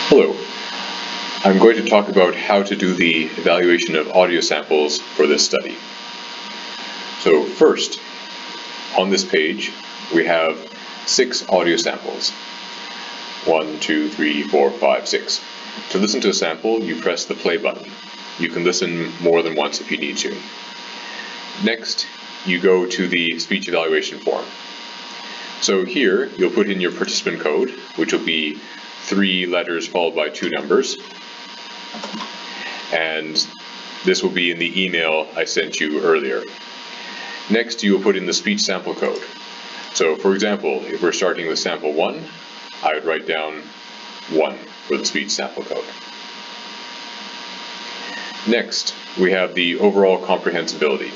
Hello, I'm going to talk about how to do the evaluation of audio samples for this study. So first, on this page, we have 6 audio samples. 1, 2, 3, 4, 5, 6. To listen to a sample, you press the play button. You can listen more than once if you need to. Next, you go to the speech evaluation form. So here, you'll put in your participant code, which will be 3 letters followed by 2 numbers. And this will be in the email I sent you earlier. Next, you will put in the speech sample code. So for example, if we're starting with sample 1, I would write down 1 for the speech sample code. Next, we have the overall comprehensibility.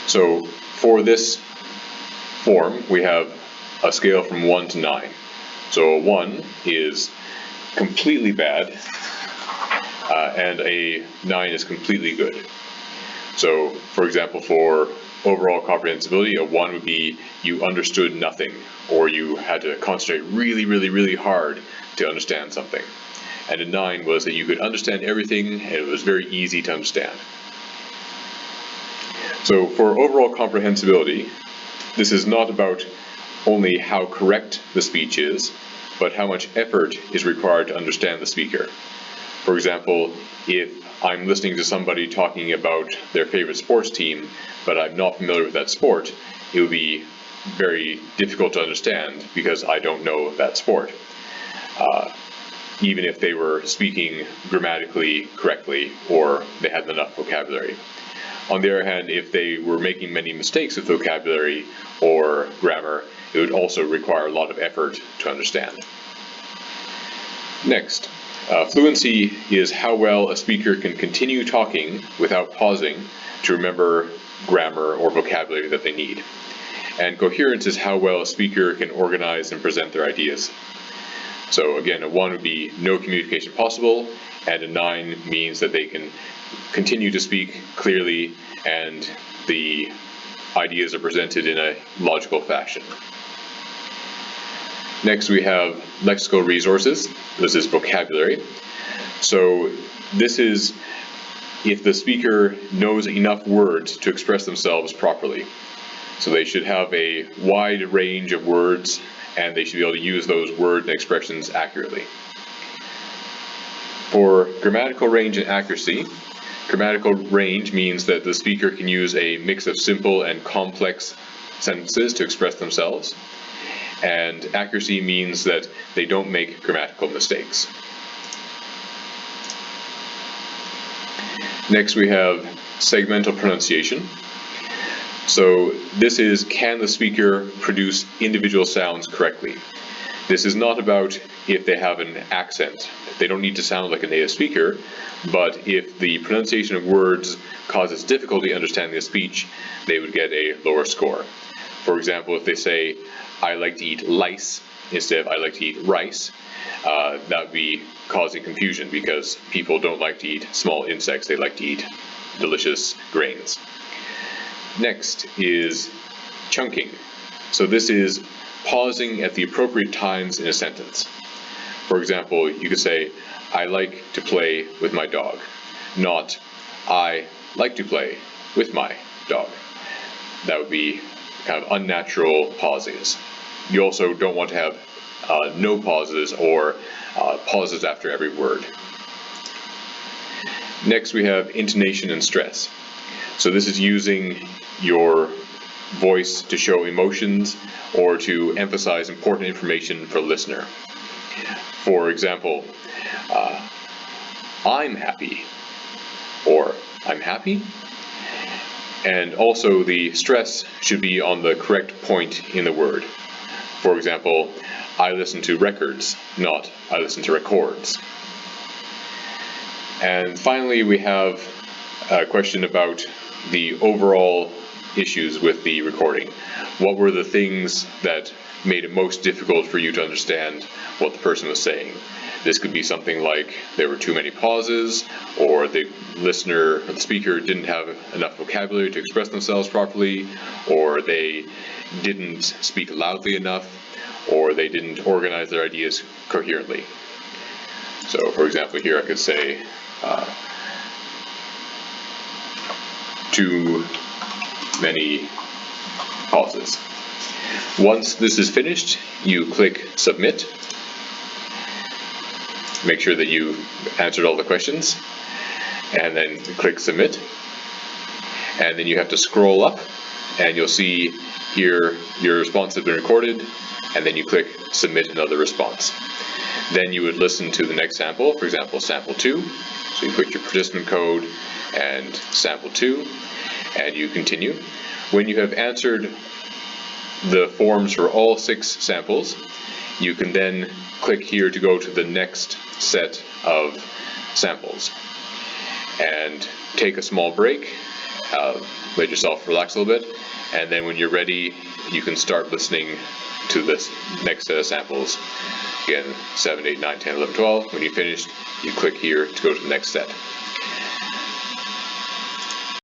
So for this form, we have a scale from 1 to 9. So a 1 is completely bad, and a 9 is completely good. So, for example, for overall comprehensibility, a 1 would be you understood nothing, or you had to concentrate really hard to understand something. And a 9 was that you could understand everything, and it was very easy to understand. So for overall comprehensibility, this is not about only how correct the speech is, but how much effort is required to understand the speaker. For example, if I'm listening to somebody talking about their favorite sports team, but I'm not familiar with that sport, it would be very difficult to understand because I don't know that sport, even if they were speaking grammatically correctly or they had enough vocabulary. On the other hand, if they were making many mistakes with vocabulary or grammar, it would also require a lot of effort to understand. Next, fluency is how well a speaker can continue talking without pausing to remember grammar or vocabulary that they need. And coherence is how well a speaker can organize and present their ideas. So again, a 1 would be no communication possible, and a 9 means that they can continue to speak clearly and the ideas are presented in a logical fashion. Next, we have lexical resources. This is vocabulary. So this is if the speaker knows enough words to express themselves properly. So they should have a wide range of words, and they should be able to use those words and expressions accurately. For grammatical range and accuracy, grammatical range means that the speaker can use a mix of simple and complex sentences to express themselves. And accuracy means that they don't make grammatical mistakes. Next, we have segmental pronunciation. So this is, can the speaker produce individual sounds correctly? This is not about if they have an accent. They don't need to sound like a native speaker, but if the pronunciation of words causes difficulty understanding the speech, they would get a lower score. For example, if they say, I like to eat lice instead of I like to eat rice, that would be causing confusion because people don't like to eat small insects, they like to eat delicious grains. Next is chunking. So this is pausing at the appropriate times in a sentence. For example, you could say, I like to play with my dog, not I like to play with my dog. That would be kind of unnatural pauses. You also don't want to have no pauses or pauses after every word. Next, we have intonation and stress. So this is using your voice to show emotions or to emphasize important information for the listener. For example, I'm happy, or I'm happy. And also the stress should be on the correct point in the word. For example, I listen to records, not I listen to records. And finally, we have a question about the overall issues with the recording. What were the things that made it most difficult for you to understand what the person was saying? This could be something like there were too many pauses, or the listener or the speaker didn't have enough vocabulary to express themselves properly, or they didn't speak loudly enough, or they didn't organize their ideas coherently. So for example here I could say too many pauses. Once this is finished, you click submit. Make sure that you answered all the questions, and then click submit. And then you have to scroll up, and you'll see here your response has been recorded, and then you click submit another response. Then you would listen to the next sample, for example sample 2. So you put your participant code and sample 2, and you continue. When you have answered the forms for all 6 samples, you can then click here to go to the next set of samples and take a small break, let yourself relax a little bit, and then when you're ready you can start listening to this next set of samples. Again, 7, 8, 9, 10, 11, 12. When you're finished, you click here to go to the next set.